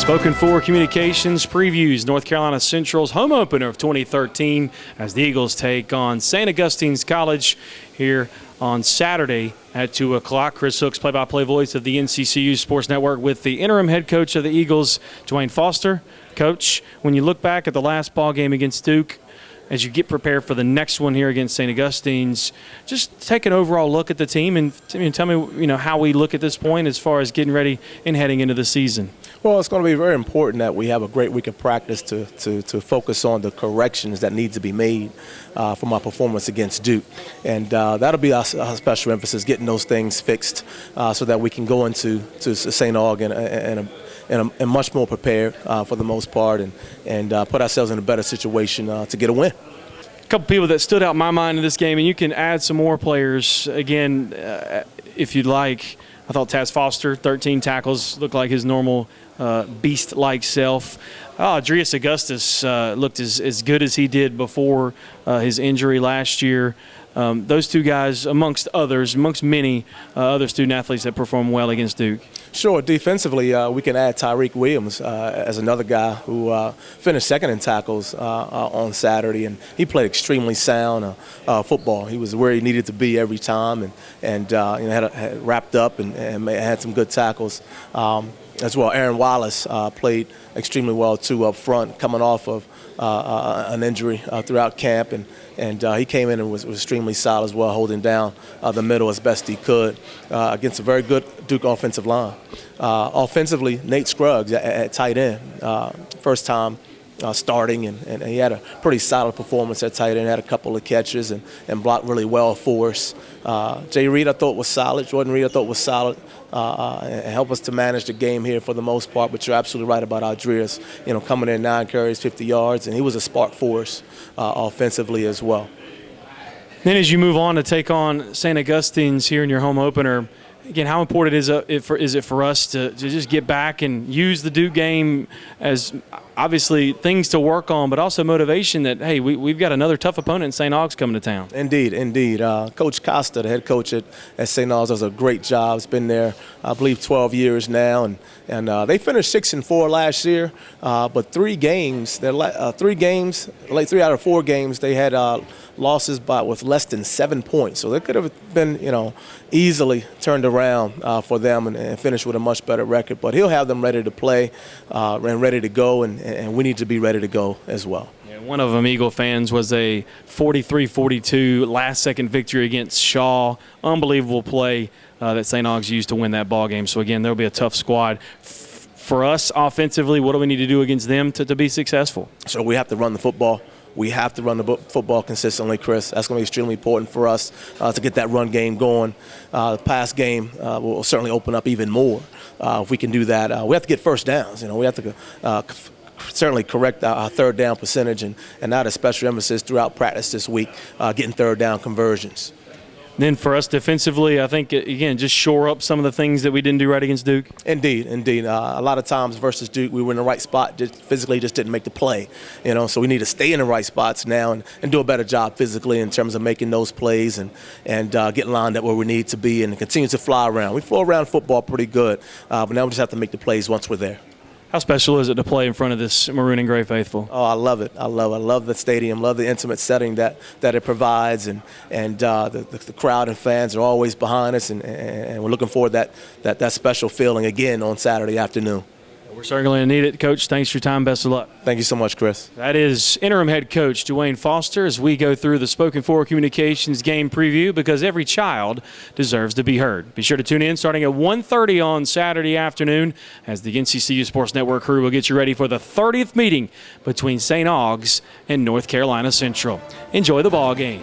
Spoken for Communications previews North Carolina Central's home opener of 2013 as the Eagles take on St. Augustine's College here on Saturday at 2 o'clock. Chris Hooks, play-by-play voice of the NCCU Sports Network with the interim head coach of the Eagles, Dwayne Foster. Coach, when you look back at the last ball game against Duke, as you get prepared for the next one here against St. Augustine's, just take an overall look at the team and tell me, how we look at this point as far as getting ready and heading into the season. Well, it's going to be very important that we have a great week of practice to focus on the corrections that need to be made from our performance against Duke. And that'll be our special emphasis, getting those things fixed so that we can go into St. Aug and much more prepared for the most part and put ourselves in a better situation to get a win. A couple people that stood out in my mind in this game, and you can add some more players again if you'd like. I thought Taz Foster, 13 tackles, looked like his normal beast-like self. Adrius Augustus looked as good as he did before his injury last year. Those two guys, amongst many other student-athletes that performed well against Duke. Sure. Defensively, we can add Tyreek Williams as another guy who finished second in tackles on Saturday, and he played extremely sound football. He was where he needed to be every time, and had wrapped up and had some good tackles. As well, Aaron Wallace played extremely well too up front, coming off of an injury throughout camp, and he came in and was extremely solid as well, holding down the middle as best he could against a very good Duke offensive line. Offensively, Nate Scruggs at tight end, first time starting, and he had a pretty solid performance at tight end, had a couple of catches and blocked really well for us. Jay Reed, I thought was solid. Jordan Reed, I thought was solid. And help us to manage the game here for the most part. But you're absolutely right about Adrius, coming in 9 carries, 50 yards, and he was a spark for us offensively as well. Then as you move on to take on St. Augustine's here in your home opener, again, how important is it for us to just get back and use the Duke game as obviously things to work on, but also motivation that, hey, we've got another tough opponent in St. Aug's coming to town. Indeed. Coach Costa, the head coach at St. Aug's, does a great job. He's been there, I believe, 12 years now, and they finished 6-4 last year, but 3 out of 4 games, they had losses with less than 7 points. So they could have been, easily turned around for them and finished with a much better record. But he'll have them ready to play and ready to go, and we need to be ready to go as well. Yeah, one of them, Eagle fans, was a 43-42 last-second victory against Shaw. Unbelievable play that St. Aug's used to win that ball game. So, again, there'll be a tough squad. For us, offensively, what do we need to do against them to be successful? So we have to run the football. We have to run the football consistently, Chris. That's going to be extremely important for us to get that run game going. The pass game will certainly open up even more if we can do that. We have to get first downs. We have to certainly correct our third down percentage, and that is special emphasis throughout practice this week, getting third down conversions. Then for us defensively, I think, again, just shore up some of the things that we didn't do right against Duke. Indeed. A lot of times versus Duke, we were in the right spot, just physically just didn't make the play. So we need to stay in the right spots now and do a better job physically in terms of making those plays and getting lined up where we need to be and continue to fly around. We fly around football pretty good, but now we just have to make the plays once we're there. How special is it to play in front of this maroon and gray faithful? Oh, I love it. I love the stadium, love the intimate setting that it provides, and the crowd and fans are always behind us, and we're looking forward to that special feeling again on Saturday afternoon. We're certainly going to need it, Coach. Thanks for your time. Best of luck. Thank you so much, Chris. That is interim head coach Dwayne Foster as we go through the Spoken for Communications game preview, because every child deserves to be heard. Be sure to tune in starting at 1:30 on Saturday afternoon as the NCCU Sports Network crew will get you ready for the 30th meeting between St. Aug's and North Carolina Central. Enjoy the ball game.